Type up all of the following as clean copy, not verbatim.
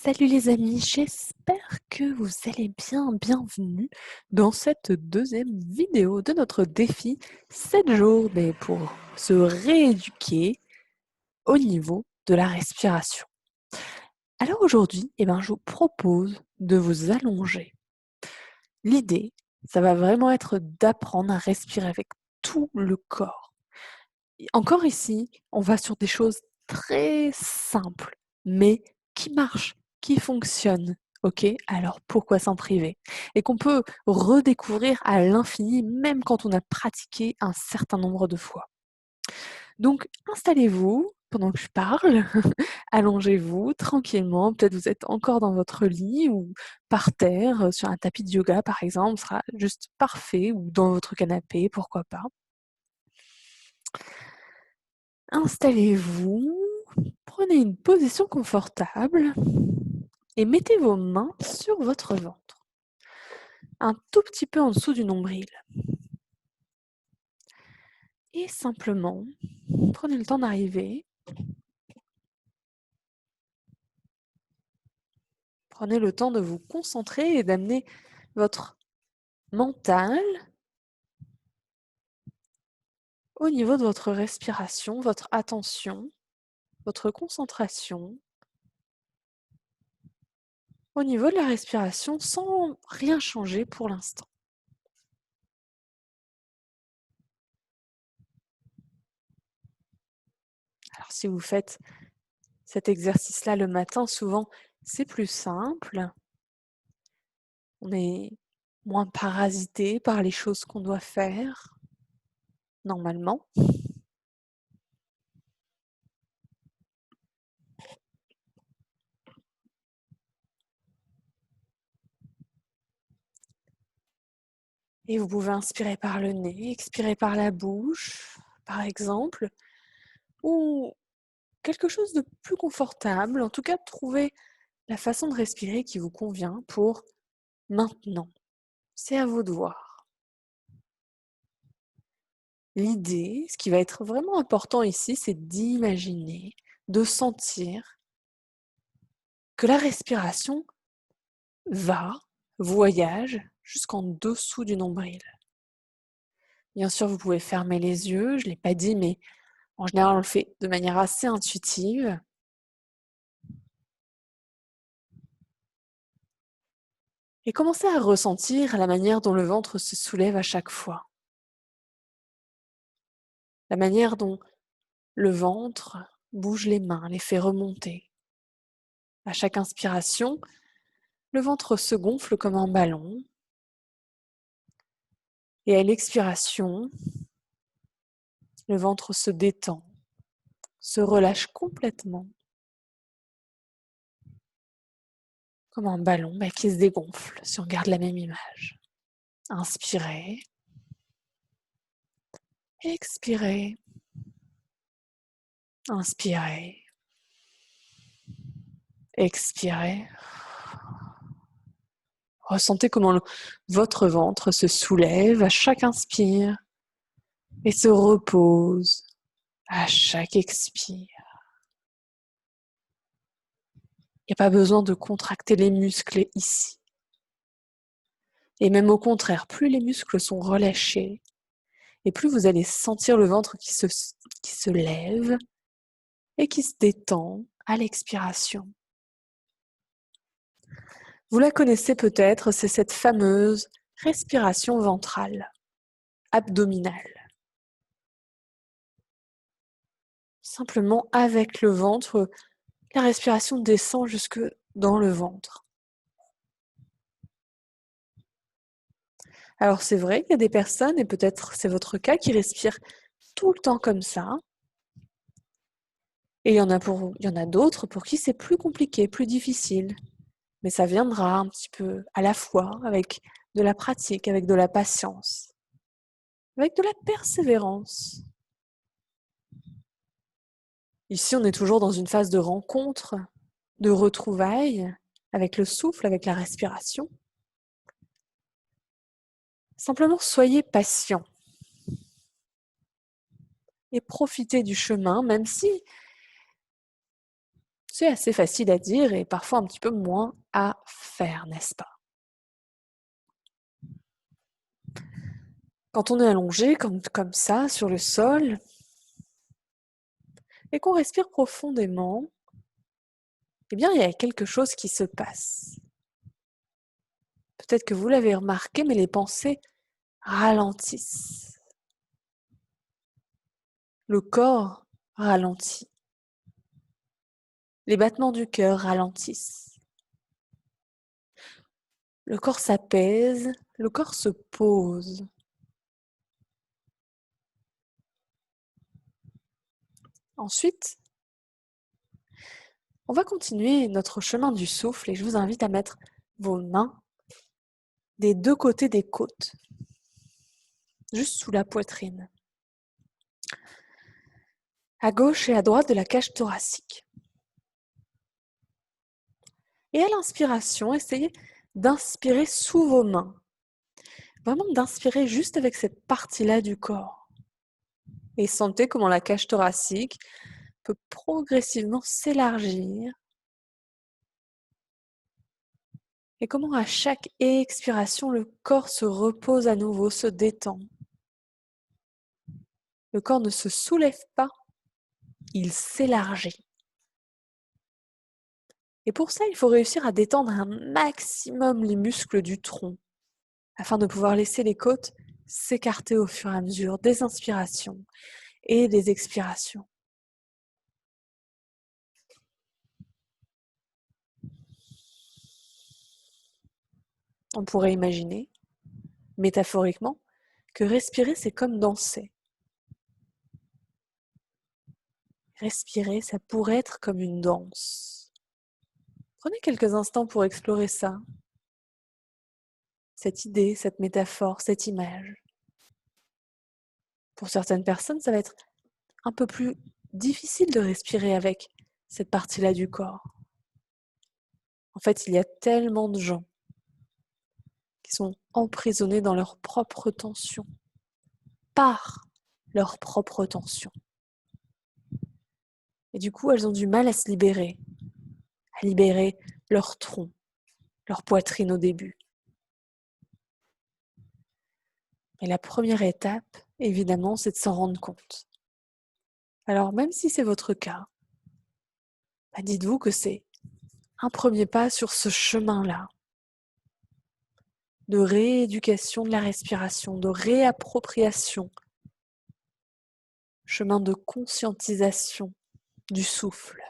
Salut les amis, j'espère que vous allez bien. Bienvenue dans cette deuxième vidéo de notre défi 7 jours pour se rééduquer au niveau de la respiration. Alors aujourd'hui, je vous propose de vous allonger. L'idée, ça va vraiment être d'apprendre à respirer avec tout le corps. Et encore ici, on va sur des choses très simples, mais qui marchent, qui fonctionnent. Ok, alors pourquoi s'en priver? Et qu'on peut redécouvrir à l'infini, même quand on a pratiqué un certain nombre de fois. Donc, installez-vous pendant que je parle, allongez-vous tranquillement. Peut-être vous êtes encore dans votre lit ou par terre, sur un tapis de yoga par exemple, ce sera juste parfait, ou dans votre canapé, pourquoi pas. Installez-vous, prenez une position confortable et mettez vos mains sur votre ventre, un tout petit peu en dessous du nombril. Et simplement, prenez le temps d'arriver. Prenez le temps de vous concentrer et d'amener votre mental au niveau de votre respiration, votre attention, votre concentration au niveau de la respiration sans rien changer pour l'instant. Alors si vous faites cet exercice-là le matin, souvent c'est plus simple. On est moins parasité par les choses qu'on doit faire, normalement. Et vous pouvez inspirer par le nez, expirer par la bouche, par exemple, ou quelque chose de plus confortable. En tout cas, trouver la façon de respirer qui vous convient pour maintenant. C'est à vous de voir. L'idée, ce qui va être vraiment important ici, c'est d'imaginer, de sentir que la respiration voyage jusqu'en dessous du nombril. Bien sûr, vous pouvez fermer les yeux, je ne l'ai pas dit, mais en général, on le fait de manière assez intuitive. Et commencez à ressentir la manière dont le ventre se soulève à chaque fois. La manière dont le ventre bouge les mains, les fait remonter. À chaque inspiration, le ventre se gonfle comme un ballon. Et à l'expiration, le ventre se détend, se relâche complètement. Comme un ballon qui se dégonfle, si on garde la même image. Inspirez. Expirez. Inspirez. Expirez. Ressentez comment votre ventre se soulève à chaque inspire et se repose à chaque expire. Il n'y a pas besoin de contracter les muscles ici. Et même au contraire, plus les muscles sont relâchés, et plus vous allez sentir le ventre qui se lève et qui se détend à l'expiration. Vous la connaissez peut-être, c'est cette fameuse respiration ventrale, abdominale. Simplement avec le ventre, la respiration descend jusque dans le ventre. Alors c'est vrai qu'il y a des personnes, et peut-être c'est votre cas, qui respirent tout le temps comme ça. Et il y en a d'autres pour qui c'est plus compliqué, plus difficile. Mais ça viendra un petit peu à la fois avec de la pratique, avec de la patience, avec de la persévérance. Ici, on est toujours dans une phase de rencontre, de retrouvailles, avec le souffle, avec la respiration. Simplement, soyez patient et profitez du chemin, même si C'est assez facile à dire et parfois un petit peu moins à faire, n'est-ce pas? Quand on est allongé comme ça sur le sol et qu'on respire profondément, eh bien il y a quelque chose qui se passe. Peut-être que vous l'avez remarqué, mais les pensées ralentissent. Le corps ralentit. Les battements du cœur ralentissent. Le corps s'apaise, le corps se pose. Ensuite, on va continuer notre chemin du souffle et je vous invite à mettre vos mains des deux côtés des côtes, juste sous la poitrine, à gauche et à droite de la cage thoracique. Et à l'inspiration, essayez d'inspirer sous vos mains. Vraiment d'inspirer juste avec cette partie-là du corps. Et sentez comment la cage thoracique peut progressivement s'élargir. Et comment à chaque expiration, le corps se repose à nouveau, se détend. Le corps ne se soulève pas, il s'élargit. Et pour ça, il faut réussir à détendre un maximum les muscles du tronc, afin de pouvoir laisser les côtes s'écarter au fur et à mesure des inspirations et des expirations. On pourrait imaginer, métaphoriquement, que respirer, c'est comme danser. Respirer, ça pourrait être comme une danse. Prenez quelques instants pour explorer ça, cette idée, cette métaphore, cette image. Pour certaines personnes, ça va être un peu plus difficile de respirer avec cette partie-là du corps. En fait, il y a tellement de gens qui sont emprisonnés dans leur propre tension, par leur propre tension. Et du coup, elles ont du mal à libérer leur tronc, leur poitrine au début. Et la première étape, évidemment, c'est de s'en rendre compte. Alors, même si c'est votre cas, dites-vous que c'est un premier pas sur ce chemin-là de rééducation de la respiration, de réappropriation, chemin de conscientisation du souffle.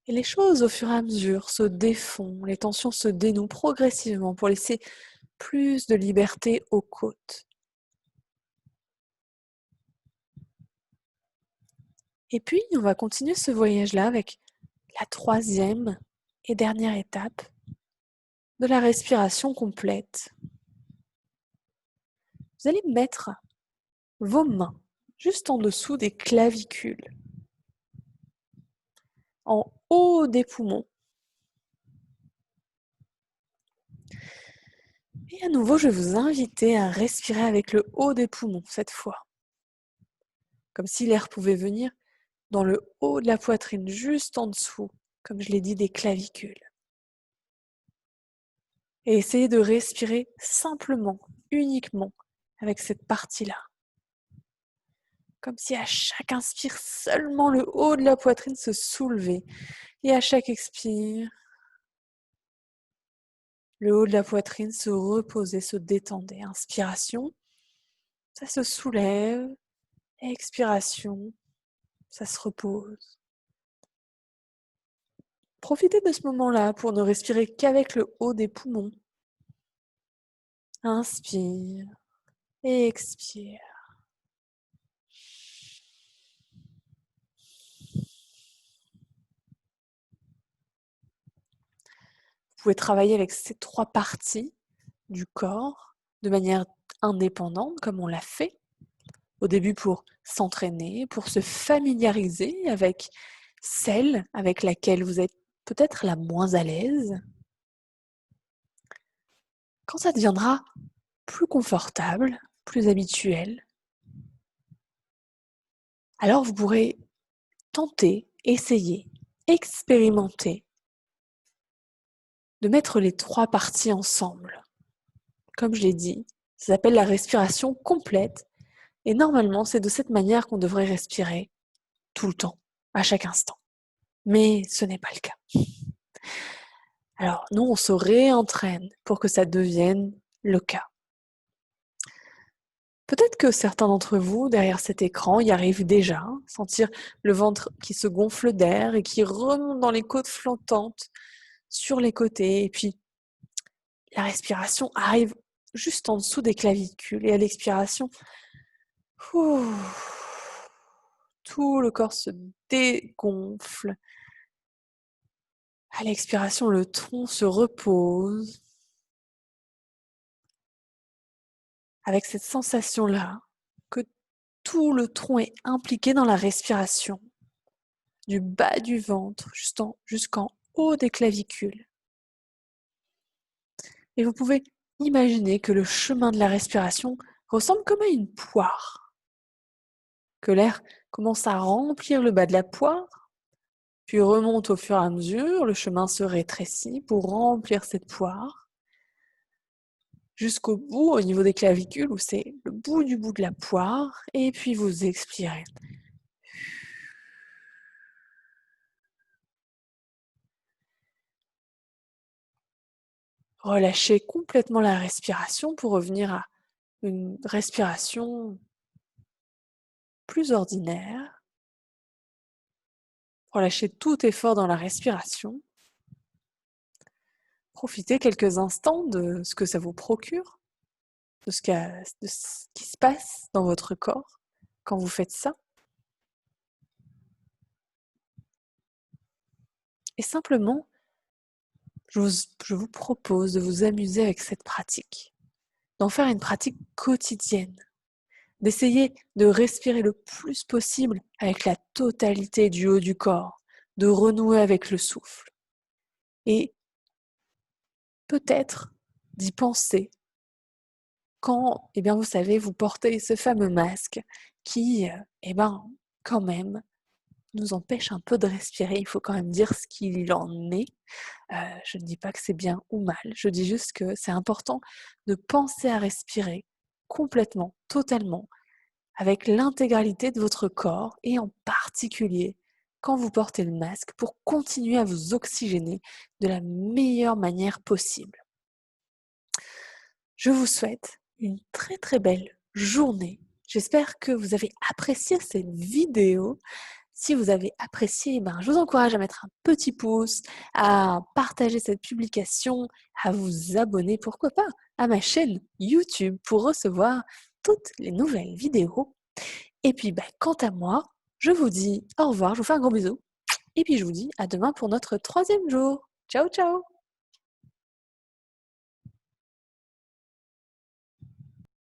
Et les choses, au fur et à mesure, se défont, les tensions se dénouent progressivement pour laisser plus de liberté aux côtes. Et puis, on va continuer ce voyage-là avec la troisième et dernière étape de la respiration complète. Vous allez mettre vos mains juste en dessous des clavicules, en haut des poumons. Et à nouveau, je vais vous inviter à respirer avec le haut des poumons cette fois. Comme si l'air pouvait venir dans le haut de la poitrine, juste en dessous, comme je l'ai dit, des clavicules. Et essayez de respirer simplement, uniquement, avec cette partie-là. Comme si à chaque inspire, seulement le haut de la poitrine se soulevait. Et à chaque expire, le haut de la poitrine se reposait, se détendait. Inspiration, ça se soulève. Expiration, ça se repose. Profitez de ce moment-là pour ne respirer qu'avec le haut des poumons. Inspire et expire. Vous pouvez travailler avec ces trois parties du corps de manière indépendante, comme on l'a fait au début pour s'entraîner, pour se familiariser avec celle avec laquelle vous êtes peut-être la moins à l'aise. Quand ça deviendra plus confortable, plus habituel, Alors vous pourrez tenter, essayer, expérimenter de mettre les 3 parties ensemble. Comme je l'ai dit, ça s'appelle la respiration complète et normalement c'est de cette manière qu'on devrait respirer tout le temps, à chaque instant. Mais ce n'est pas le cas. Alors nous, on se réentraîne pour que ça devienne le cas. Peut-être que certains d'entre vous, derrière cet écran, y arrivent déjà, sentir le ventre qui se gonfle d'air et qui remonte dans les côtes flottantes sur les côtés. Et puis, la respiration arrive juste en dessous des clavicules. Et à l'expiration, tout le corps se dégonfle. À l'expiration, le tronc se repose. Avec cette sensation-là, que tout le tronc est impliqué dans la respiration, du bas du ventre jusqu'en haut des clavicules. Et vous pouvez imaginer que le chemin de la respiration ressemble comme à une poire, que l'air commence à remplir le bas de la poire, puis remonte au fur et à mesure, le chemin se rétrécit pour remplir cette poire, jusqu'au bout, au niveau des clavicules, où c'est le bout du bout de la poire, et puis vous expirez. Relâchez complètement la respiration pour revenir à une respiration plus ordinaire. Relâchez tout effort dans la respiration. Profitez quelques instants de ce que ça vous procure, de ce qui se passe dans votre corps quand vous faites ça. Et simplement, je vous propose de vous amuser avec cette pratique, d'en faire une pratique quotidienne, d'essayer de respirer le plus possible avec la totalité du haut du corps, de renouer avec le souffle. Et peut-être d'y penser quand, vous savez, vous portez ce fameux masque qui, quand même, nous empêche un peu de respirer. Il faut quand même dire ce qu'il en est. Je ne dis pas que c'est bien ou mal, je dis juste que c'est important de penser à respirer complètement, totalement, avec l'intégralité de votre corps et en particulier quand vous portez le masque pour continuer à vous oxygéner de la meilleure manière possible. Je vous souhaite une très très belle journée. J'espère que vous avez apprécié cette vidéo. Si vous avez apprécié, je vous encourage à mettre un petit pouce, à partager cette publication, à vous abonner, pourquoi pas, à ma chaîne YouTube pour recevoir toutes les nouvelles vidéos. Et puis, quant à moi, je vous dis au revoir, je vous fais un gros bisou. Et puis, je vous dis à demain pour notre 3e jour. Ciao, ciao!